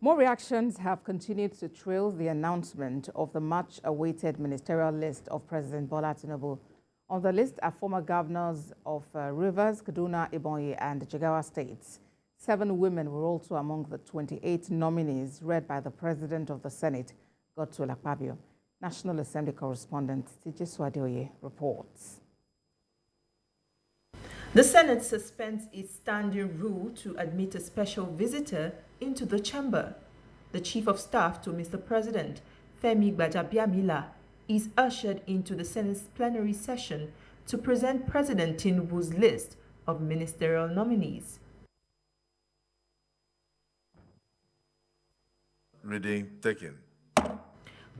More reactions have continued to trail the announcement of the much-awaited ministerial list of President Bola Tinubu. On the list are former governors of Rivers, Kaduna, Ebonyi and Jigawa states. 7 women were also among the 28 nominees read by the President of the Senate, Godswill Akpabio. National Assembly correspondent Tijiswadoye reports. The Senate suspends its standing rule to admit a special visitor into the chamber. The Chief of Staff to Mr. President, Femi Gbajabiamila, is ushered into the Senate's plenary session to present President Tinubu's list of ministerial nominees. Reading taken.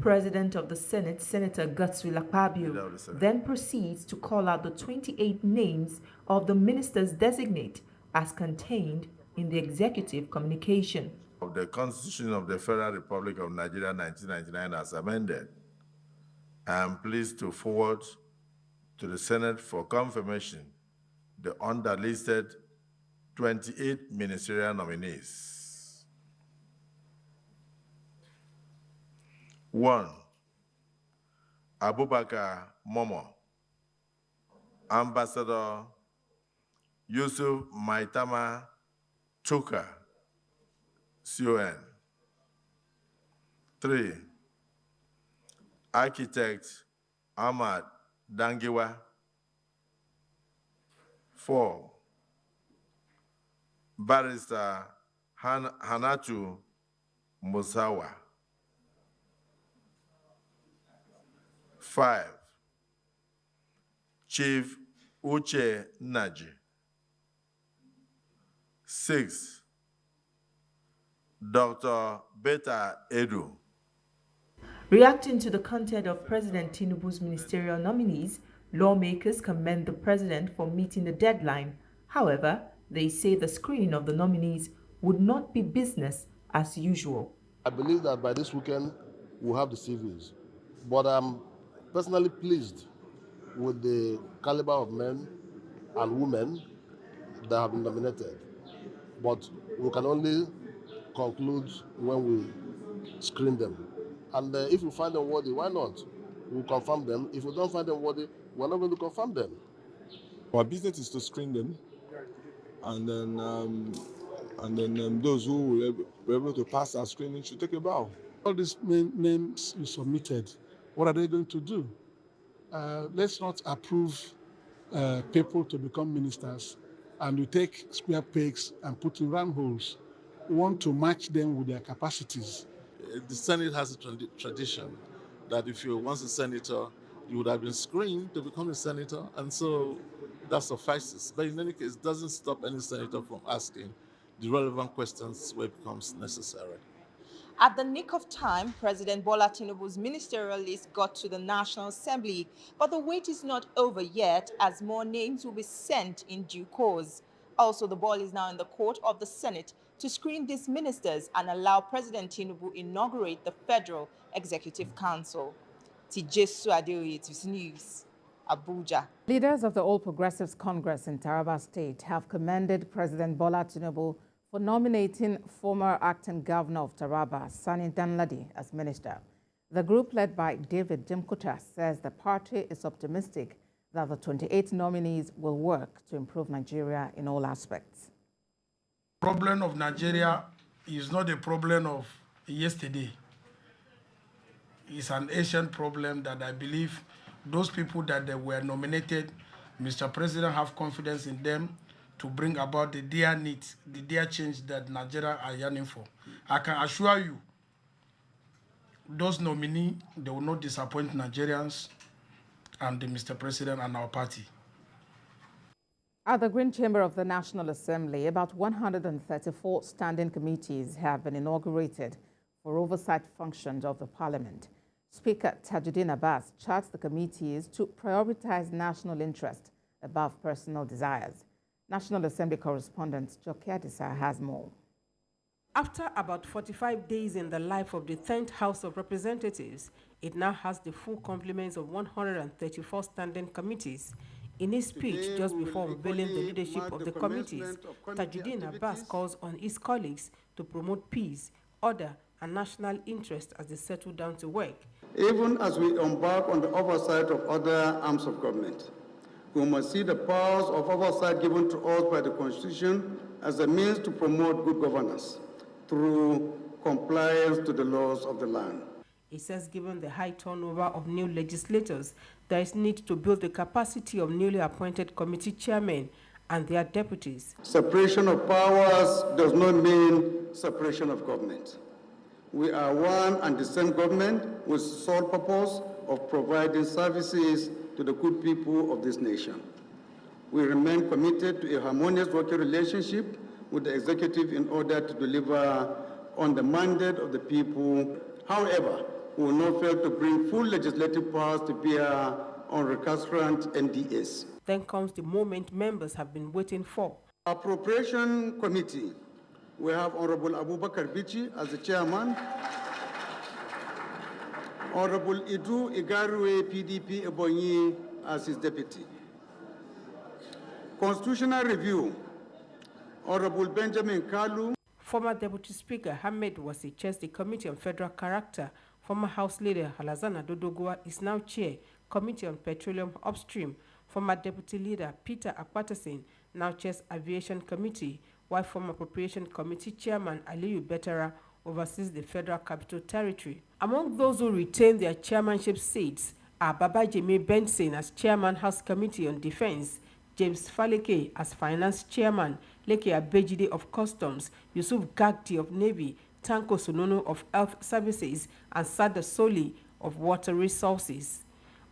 President of the Senate, Senator Godswill Akpabio, then proceeds to call out the 28 names of the ministers designate as contained in the executive communication. Of the Constitution of the Federal Republic of Nigeria 1999 as amended, I am pleased to forward to the Senate for confirmation the underlisted 28 ministerial nominees. 1. Abubakar Momo, Ambassador Yusuf Maitama Chuka, CON. 3. Architect Ahmad Dangiwa. 4. Barrister Hanatu Musawa. 5. Chief Uche Naji. 6. Dr. Beta Edu. Reacting to the content of President Tinubu's ministerial nominees, lawmakers commend the president for meeting the deadline. However, they say the screening of the nominees would not be business as usual. I believe that by this weekend, we'll have the CVs. But I'm personally pleased with the caliber of men and women that have been nominated. But we can only conclude when we screen them. And if we find them worthy, why not? We'll confirm them. If we don't find them worthy, we're not going to confirm them. Our business is to screen them, and then those who will be able to pass our screening should take a bow. All these names you submitted, what are they going to do? Let's not approve people to become ministers and we take square pegs and put in round holes. We want to match them with their capacities. The Senate has a tradition that if you're once a senator, you would have been screened to become a senator, and so that suffices. But in any case, it doesn't stop any senator from asking the relevant questions where it becomes necessary. At the nick of time, President Bola Tinubu's ministerial list got to the National Assembly, but the wait is not over yet as more names will be sent in due course. Also, the ball is now in the court of the Senate to screen these ministers and allow President Tinubu inaugurate the Federal Executive Council. Tijiswadoye News, Abuja. Leaders of the All Progressives Congress in Taraba State have commended President Bola Tinubu for nominating former acting governor of Taraba, Sani Danladi, as minister. The group led by David Jimkuta says the party is optimistic that the 28 nominees will work to improve Nigeria in all aspects. The problem of Nigeria is not a problem of yesterday. It's an ancient problem that I believe those people that they were nominated, Mr. President have confidence in them to bring about the dear needs, the dear change that Nigeria are yearning for. I can assure you, those nominees, they will not disappoint Nigerians and the Mr. President and our party. At the Green Chamber of the National Assembly, about 134 standing committees have been inaugurated for oversight functions of the Parliament. Speaker Tajuddin Abbas charged the committees to prioritize national interest above personal desires. National Assembly correspondent Jokia Disa has more. After about 45 days in the life of the 10th House of Representatives, it now has the full complements of 134 standing committees. In his speech just before unveiling the leadership of the committees, Tajuddin Abbas calls on his colleagues to promote peace, order, and national interest as they settle down to work. Even as we embark on the oversight of other arms of government, we must see the powers of oversight given to us by the Constitution as a means to promote good governance through compliance to the laws of the land. He says given the high turnover of new legislators, there is need to build the capacity of newly appointed committee chairmen and their deputies. Separation of powers does not mean separation of government. We are one and the same government with sole purpose of providing services to the good people of this nation. We remain committed to a harmonious working relationship with the executive in order to deliver on the mandate of the people. However, we will not fail to bring full legislative powers to bear on recalcitrant NDAs. Then comes the moment members have been waiting for. Appropriation Committee. We have Honorable Abubakar Bichi as the chairman, Honorable Idu Igarwe, PDP, Ebonyi as his deputy. Constitutional Review, Honorable Benjamin Kalu. Former Deputy Speaker Hamed Wasi chairs the Committee on Federal Character. Former House Leader Halazana Dodogwa is now chair, Committee on Petroleum Upstream. Former Deputy Leader Peter Akpatasin now chairs Aviation Committee, while former Appropriation Committee Chairman Aliyu Betara oversees the Federal Capital Territory. Among those who retain their chairmanship seats are Babajimi Benson as Chairman House Committee on Defense, James Faleke as Finance Chairman, Leke Abejide of Customs, Yusuf Gagdi of Navy, Tanko Sonono of Health Services, and Sada Soli of Water Resources.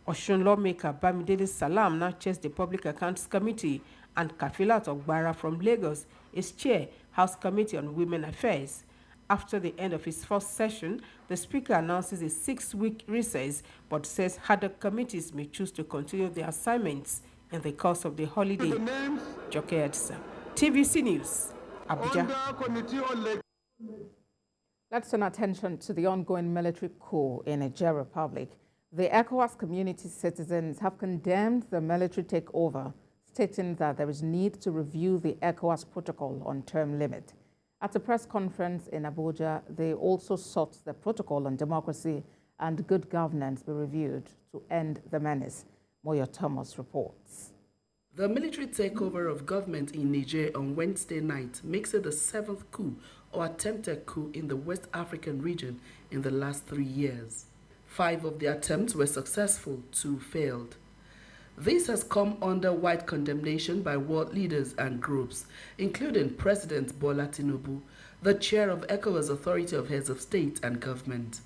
Osun lawmaker Bamidele Salam now chairs the Public Accounts Committee, and Kafilat Ogbara from Lagos is chair House Committee on Women Affairs. After the end of his first session, the Speaker announces a 6-week recess, but says other committees may choose to continue their assignments in the course of the holiday. Joke Edsa, TVC News, Abuja. Let's turn attention to the ongoing military coup in Niger Republic. The ECOWAS community citizens have condemned the military takeover, stating that there is need to review the ECOWAS protocol on term limit. At a press conference in Abuja, they also sought the protocol on democracy and good governance be reviewed to end the menace. Moyo Thomas reports. The military takeover of government in Niger on Wednesday night makes it the 7th coup or attempted coup in the West African region in the last 3 years. 5 of the attempts were successful, 2 failed. This has come under wide condemnation by world leaders and groups, including President Bola Tinubu, the chair of ECOWAS Authority of Heads of State and Government.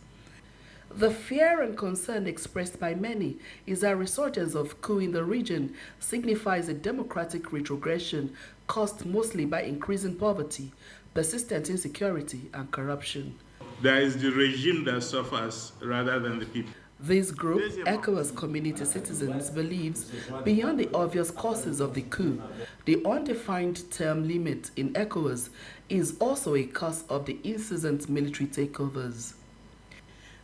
The fear and concern expressed by many is that resurgence of coup in the region signifies a democratic retrogression caused mostly by increasing poverty, persistent insecurity, and corruption. There is the regime that suffers rather than the people. This group, ECOWAS Community Citizens, believes beyond the obvious causes of the coup, the undefined term limit in ECOWAS is also a cause of the incessant military takeovers.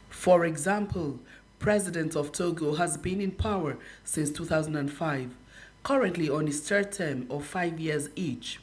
For example, President of Togo has been in power since 2005, currently on his third term of 5 years each.